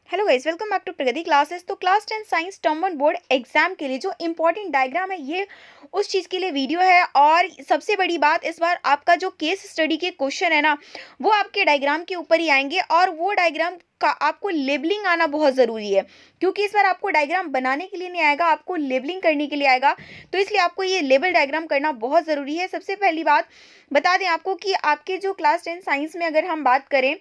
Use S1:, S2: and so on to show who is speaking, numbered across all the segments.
S1: Hello guys, welcome back to Pragati classes. तो class 10 science term 1 board exam के लिए जो इंपॉर्टेंट डायग्राम है ये उस चीज़ के लिए वीडियो है। और सबसे बड़ी बात, इस बार आपका जो केस स्टडी के क्वेश्चन है ना, वो आपके डायग्राम के ऊपर ही आएंगे। और वो डायग्राम का आपको लेबलिंग आना बहुत ज़रूरी है, क्योंकि इस बार आपको डायग्राम बनाने के लिए नहीं आएगा, आपको लेबलिंग करने के लिए आएगा। तो इसलिए आपको ये लेबल डायग्राम करना बहुत ज़रूरी है। सबसे पहली बात बता दें आपको कि आपके जो क्लास 10 साइंस में अगर हम बात करें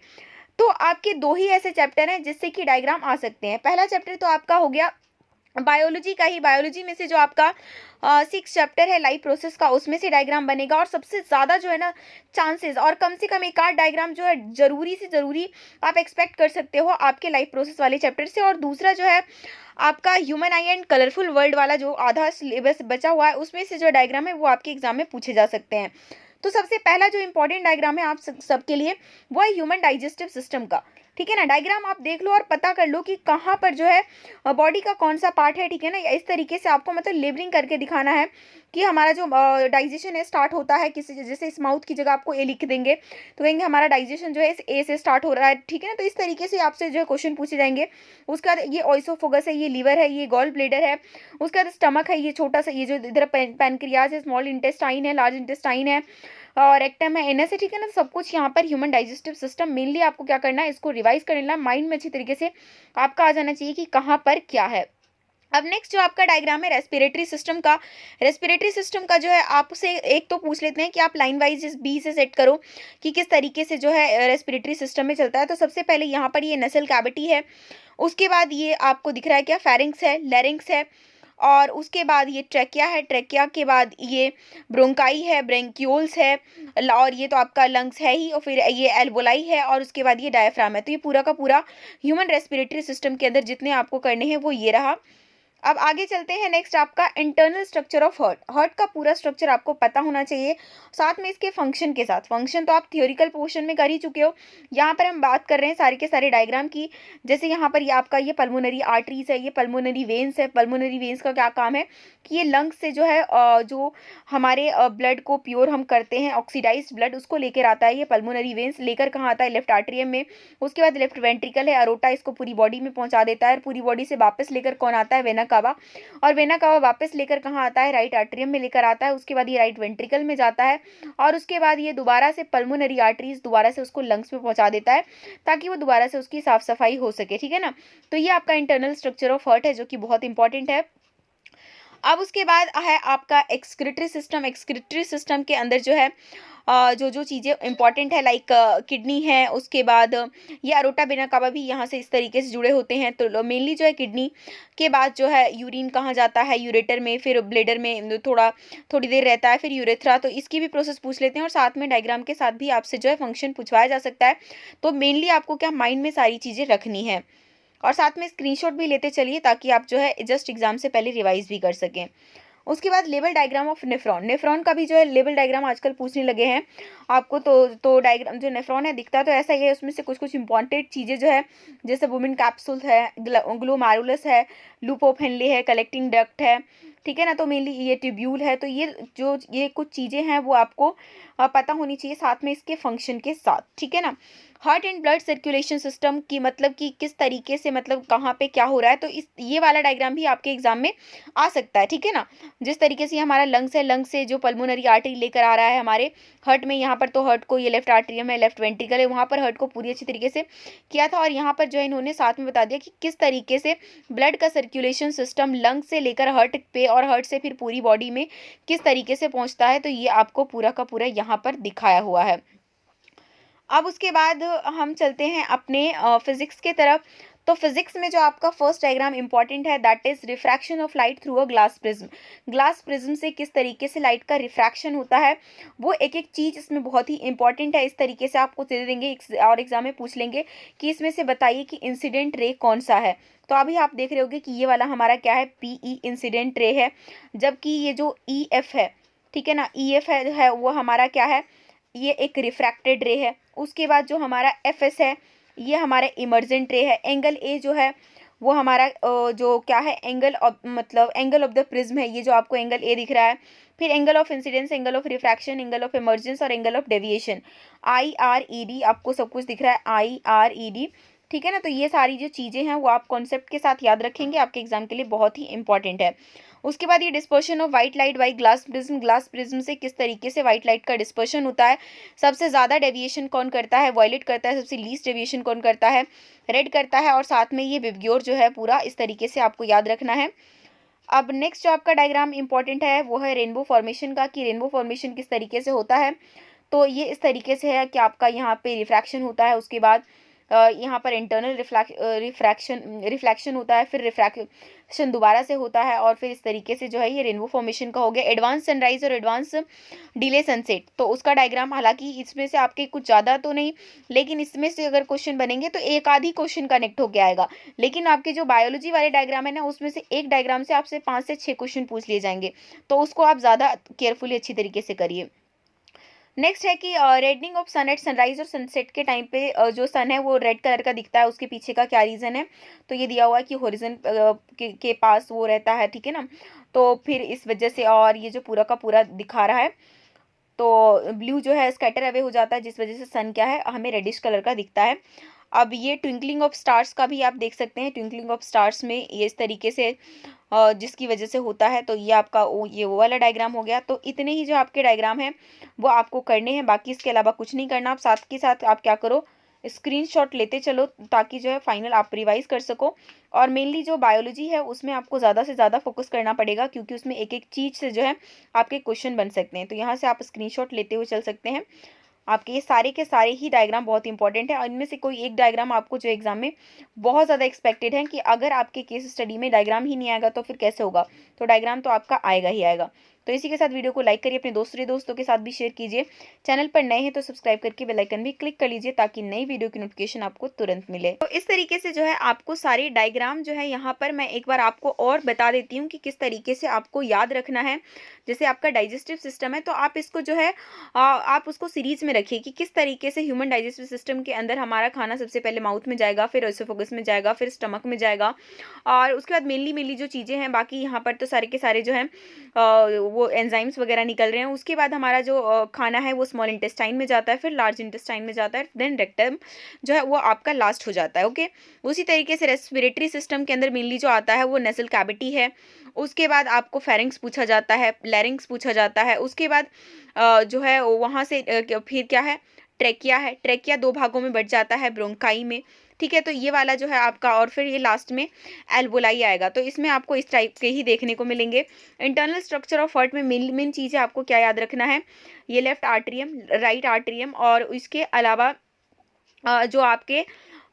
S1: तो आपके दो ही ऐसे चैप्टर हैं जिससे कि डायग्राम आ सकते हैं। पहला चैप्टर तो आपका हो गया बायोलॉजी का ही। बायोलॉजी में से जो आपका 6 चैप्टर है लाइफ प्रोसेस का, उसमें से डायग्राम बनेगा। और सबसे ज़्यादा जो है ना चांसेस, और कम से कम एक आध डायग्राम जो है ज़रूरी से ज़रूरी आप एक्सपेक्ट कर सकते हो आपके लाइफ प्रोसेस वाले चैप्टर से। और दूसरा जो है आपका human I and colourful world वाला जो आधा सिलेबस बचा हुआ है, उसमें से जो डायग्राम है वो आपके एग्जाम में पूछे जा सकते हैं। तो सबसे पहला जो इंपॉर्टेंट डायग्राम है आप सबके लिए, वो है ह्यूमन डाइजेस्टिव सिस्टम का। ठीक है ना, डायग्राम आप देख लो और पता कर लो कि कहाँ पर जो है बॉडी का कौन सा पार्ट है। ठीक है ना, इस तरीके से आपको मतलब लेबलिंग करके दिखाना है कि हमारा जो डाइजेशन है स्टार्ट होता है किसी, जैसे इस माउथ की जगह आपको ए लिख देंगे तो कहेंगे हमारा डाइजेशन जो है इस ए से स्टार्ट हो रहा है। ठीक है ना, तो इस तरीके से आपसे जो है क्वेश्चन पूछे जाएंगे। उसके बाद ये ऑइसोफोगस है, ये लीवर है, ये गॉल ब्लेडर है। उसके बाद स्टमक है, ये छोटा सा, ये जो इधर पैनक्रियाज है, स्मॉल इंटेस्टाइन है, लार्ज इंटेस्टाइन है, और रेक्टम है, एनएस है। ठीक है ना, सब कुछ यहाँ पर ह्यूमन डाइजेस्टिव सिस्टम। मेनली आपको क्या करना है, इसको रिवाइज कर लेना, माइंड में अच्छी तरीके से आपका आ जाना चाहिए कि कहाँ पर क्या है। अब नेक्स्ट जो आपका डायग्राम है रेस्पिरेटरी सिस्टम का। रेस्पिरेटरी सिस्टम का जो है आपसे एक तो पूछ लेते हैं कि आप लाइन वाइज इस बी से सेट करो कि किस तरीके से जो है रेस्पिरेटरी सिस्टम में चलता है। तो सबसे पहले यहाँ पर ये नसल कैविटी है, उसके बाद ये आपको दिख रहा है क्या, फेरिंक्स है, लैरिंक्स है, और उसके बाद ये ट्रैकिया है, ट्रैकिया के बाद ये ब्रोंकाई है, ब्रेंक्यूल्स है, और ये तो आपका लंग्स है ही, और फिर ये एल्वोलाई है, और उसके बाद ये डायफ्राम है। तो ये पूरा का पूरा ह्यूमन रेस्पिरेटरी सिस्टम के अंदर जितने आपको करने हैं वो ये रहा। अब आगे चलते हैं, नेक्स्ट आपका internal structure of heart. Heart का पूरा स्ट्रक्चर आपको पता होना चाहिए, साथ में इसके फंक्शन के साथ। फंक्शन तो आप थियोरिकल पोर्शन में कर ही चुके हो, यहाँ पर हम बात कर रहे हैं सारे के सारे डायग्राम की। जैसे यहाँ पर ये आपका ये पल्मोनरी आर्टरीज है, ये पल्मोनरी वेन्स है। पल्मोनरी वेन्स का क्या काम है कि ये लंग्स से जो है जो हमारे ब्लड को प्योर हम करते हैं, ऑक्सीडाइज्ड ब्लड उसको लेकर आता है ये पल्मोनरी वेन्स। लेकर कहाँ आता है, लेफ्ट आर्ट्रियम में। उसके बाद लेफ्ट वेंट्रिकल है, अरोटा इसको पूरी बॉडी में पहुंचा देता है। पूरी बॉडी से वापस लेकर कौन आता है, वेना कावा। और वेना कावा वापस लेकर कहाँ आता है, राइट आर्ट्रियम में लेकर आता है। उसके बाद ये राइट वेंट्रिकल में जाता है, और उसके बाद ये दोबारा से पल्मोनरी आर्टरीज दोबारा से उसको लंग्स में पहुंचा देता है, ताकि वो दोबारा से उसकी साफ सफाई हो सके। ठीक है ना, तो ये आपका इंटरनल स्ट्रक्चर ऑफ हार्ट है, जो कि बहुत इंपॉर्टेंट है। अब उसके बाद है आपका एक्सक्रीटरी सिस्टम। एक्सक्रीटरी सिस्टम के अंदर जो है जो जो चीज़ें इंपॉर्टेंट है, लाइक किडनी है, उसके बाद ये अरोटा वेना कावा भी यहाँ से इस तरीके से जुड़े होते हैं। तो मेनली जो है किडनी के बाद जो है यूरिन कहाँ जाता है, यूरेटर में, फिर ब्लेडर में थोड़ी देर रहता है, फिर यूरेथ्रा। तो इसकी भी प्रोसेस पूछ लेते हैं, और साथ में डायग्राम के साथ भी आपसे जो है फंक्शन पूछवाया जा सकता है। तो मेनली आपको क्या माइंड में सारी चीज़ें रखनी है, और साथ में स्क्रीनशॉट भी लेते चलिए, ताकि आप जो है जस्ट एग्जाम से पहले रिवाइज भी कर सकें। उसके बाद level diagram of nephron. Nephron का भी जो है लेवल डायग्राम आजकल पूछने लगे हैं आपको। तो डायग्राम जो नेफ्रॉन है दिखता तो ऐसा ही है, उसमें से कुछ कुछ इंपॉर्टेंट चीज़ें जो है, जैसे वुमेन कैप्सूल है, ग्लोमेरुलस है, लूप ऑफ हेनले है, कलेक्टिंग डक्ट है। ठीक है ना, तो मेनली ये ट्यूब्यूल है। तो ये कुछ चीज़ें हैं वो आपको पता होनी चाहिए, साथ में इसके फंक्शन के साथ। ठीक है ना, heart and blood circulation system की मतलब कि किस तरीके से, मतलब कहाँ पे क्या हो रहा है, तो इस ये वाला डायग्राम भी आपके एग्जाम में आ सकता है। ठीक है ना, जिस तरीके से हमारा लंग्स है, लंग्स से जो पल्मोनरी आर्टरी लेकर आ रहा है हमारे हार्ट में, यहाँ पर तो हार्ट को ये लेफ्ट आर्ट्रियम है, लेफ्ट वेंट्रिकल है, वहाँ पर हार्ट को पूरी अच्छी तरीके से किया था। और यहाँ पर जो है इन्होंने साथ में बता दिया कि किस तरीके से ब्लड का सर्कुलेशन सिस्टम लंग्स से लेकर हार्ट पे, और हार्ट से फिर पूरी बॉडी में किस तरीके से पहुँचता है। तो ये आपको पूरा का पूरा यहाँ पर दिखाया हुआ है। अब उसके बाद हम चलते हैं अपने फिजिक्स के तरफ। तो फिजिक्स में जो आपका फर्स्ट डायग्राम इंपॉर्टेंट है, that is refraction of light through a glass prism. Glass prism से किस तरीके से लाइट का रिफ्रैक्शन होता है, वो एक एक चीज़ इसमें बहुत ही इंपॉर्टेंट है। इस तरीके से आपको दे देंगे और एग्जाम में पूछ लेंगे कि इसमें से बताइए कि इंसिडेंट रे कौन सा है। तो अभी आप देख रहे होगे कि ये वाला हमारा क्या है, पीई इंसिडेंट रे है, जबकि ये जो ई एफ है, ठीक है ना, ई एफ है वो हमारा क्या है, ये एक रिफ्रैक्टेड रे है। उसके बाद जो हमारा एफ एस है, ये हमारा इमर्जेंट रे है। एंगल ए जो है वो हमारा जो क्या है, एंगल ऑफ, मतलब एंगल ऑफ द प्रिज्म है, ये जो आपको एंगल ए दिख रहा है। फिर angle of incidence, angle of refraction, angle of emergence और angle of deviation, I R E D, आपको सब कुछ दिख रहा है, आई आर ई डी। ठीक है ना। तो ये सारी जो चीज़ें हैं वो आप कॉन्सेप्ट के साथ याद रखेंगे, आपके एग्जाम के लिए बहुत ही इंपॉर्टेंट है। उसके बाद ये dispersion of white light by glass prism से किस तरीके से व्हाइट लाइट का डिस्पर्शन होता है, सबसे ज़्यादा डेविएशन कौन करता है, वॉयलेट करता है, सबसे लीस्ट डेविएशन कौन करता है, रेड करता है, और साथ में ये विबग्योर जो है पूरा इस तरीके से आपको याद रखना है। अब नेक्स्ट जो आपका डायग्राम इंपॉर्टेंट है वो है रेनबो फॉर्मेशन का, कि रेनबो फॉर्मेशन किस तरीके से होता है। तो ये इस तरीके से है कि आपका यहाँ पे रिफ्रैक्शन होता है, उसके बाद यहाँ पर इंटरनल रिफ्लेक्शन होता है, फिर रिफ्रैक्शन दोबारा से होता है, और फिर इस तरीके से जो है ये रेनबो फॉर्मेशन का हो गया। एडवांस सनराइज और एडवांस डिले सनसेट, तो उसका डायग्राम, हालांकि इसमें से आपके कुछ ज़्यादा तो नहीं, लेकिन इसमें से अगर क्वेश्चन बनेंगे तो एक आधी क्वेश्चन कनेक्ट होकर आएगा। लेकिन आपके जो बायोलॉजी वाले डायग्राम है ना, उसमें से एक डायग्राम से आपसे 5 से 6 क्वेश्चन पूछ लिए जाएंगे, तो उसको आप ज़्यादा केयरफुली अच्छी तरीके से करिए। नेक्स्ट है कि reddening of sun eight sunrise और सनसेट के टाइम पे जो सन है वो रेड कलर का दिखता है, उसके पीछे का क्या रीज़न है। तो ये दिया हुआ है कि होरिजन के पास वो रहता है, ठीक है ना। तो फिर इस वजह से, और ये जो पूरा का पूरा दिखा रहा है, तो ब्लू जो है स्कैटर अवे हो जाता है, जिस वजह से सन क्या है हमें रेडिश कलर का दिखता है। अब ये ट्विंकलिंग ऑफ स्टार्स का भी आप देख सकते हैं, ट्विंकलिंग ऑफ स्टार्स में ये इस तरीके से जिसकी वजह से होता है। तो ये आपका ये वो वाला डायग्राम हो गया। तो इतने ही जो आपके डायग्राम हैं वो आपको करने हैं, बाकी इसके अलावा कुछ नहीं करना। आप साथ के साथ आप क्या करो, स्क्रीनशॉट लेते चलो, ताकि जो है फाइनल आप रिवाइज कर सको। और मेनली जो बायोलॉजी है उसमें आपको ज़्यादा से ज़्यादा फोकस करना पड़ेगा, क्योंकि उसमें एक एक चीज़ से जो है आपके क्वेश्चन बन सकते हैं। तो यहाँ से आप स्क्रीनशॉट लेते हुए चल सकते हैं। आपके ये सारे के सारे ही डायग्राम बहुत इंपॉर्टेंट है, और इनमें से कोई एक डायग्राम आपको जो एग्जाम में बहुत ज़्यादा एक्सपेक्टेड है कि अगर आपके केस स्टडी में डायग्राम ही नहीं आएगा तो फिर कैसे होगा। तो डायग्राम तो आपका आएगा ही आएगा। तो इसी के साथ वीडियो को लाइक करिए, अपने दोस्तों के साथ भी शेयर कीजिए। चैनल पर नए हैं तो सब्सक्राइब करके बेल आइकन भी क्लिक कर लीजिए, ताकि नई वीडियो की नोटिफिकेशन आपको तुरंत मिले। तो इस तरीके से जो है आपको सारे डायग्राम जो है यहाँ पर मैं एक बार आपको और बता देती हूँ कि किस तरीके से आपको याद रखना है। जैसे आपका डाइजेस्टिव सिस्टम है, तो आप इसको जो है आप उसको सीरीज में रखिए कि किस तरीके से ह्यूमन डाइजेस्टिव सिस्टम के अंदर हमारा खाना सबसे पहले माउथ में जाएगा, फिर एसोफेगस में जाएगा, फिर स्टमक में जाएगा, और उसके बाद मेनली जो चीज़ें हैं, बाकी यहाँ पर तो सारे के सारे जो हैं वो एंजाइम्स वगैरह निकल रहे हैं। उसके बाद हमारा जो खाना है वो स्मॉल इंटेस्टाइन में जाता है, फिर लार्ज इंटेस्टाइन में जाता है, देन रेक्टम जो है वो आपका लास्ट हो जाता है। ओके, उसी तरीके से रेस्पिरेटरी सिस्टम के अंदर मेनली जो आता है वो नेसल कैविटी है। उसके बाद आपको फेरिंग्स पूछा जाता है, लैरिंग्स पूछा जाता है। उसके बाद जो है वहाँ से फिर क्या है, ट्रेकिया है। ट्रेकिया 2 भागों में बट जाता है, ब्रोंकाई में, ठीक है। तो ये वाला जो है आपका, और फिर ये लास्ट में एल्वोलाई आएगा। तो इसमें आपको इस टाइप के ही देखने को मिलेंगे। इंटरनल स्ट्रक्चर ऑफ हार्ट में मेन चीज़ें आपको क्या याद रखना है, ये लेफ्ट आर्टरियम, राइट आर्टरियम, और इसके अलावा जो आपके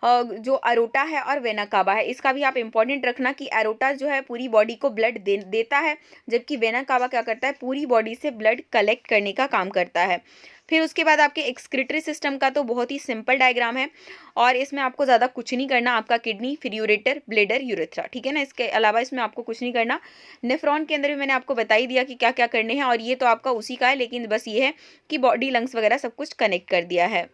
S1: जो अरोटा है और वेना कावा है, इसका भी आप इंपॉर्टेंट रखना कि अरोटा जो है पूरी बॉडी को ब्लड देता है, जबकि वेना कावा क्या करता है, पूरी बॉडी से ब्लड कलेक्ट करने का काम करता है। फिर उसके बाद आपके एक्सक्रीटरी सिस्टम का तो बहुत ही सिंपल डायग्राम है, और इसमें आपको ज़्यादा कुछ नहीं करना। आपका किडनी, फिर यूरेटर, ब्लेडर, यूरेथ्रा, ठीक है ना। इसके अलावा इसमें आपको कुछ नहीं करना। नेफ्रॉन के अंदर भी मैंने आपको बता ही दिया कि क्या क्या करने हैं, और ये तो आपका उसी का है, लेकिन बस ये है कि बॉडी, लंग्स वगैरह सब कुछ कनेक्ट कर दिया है।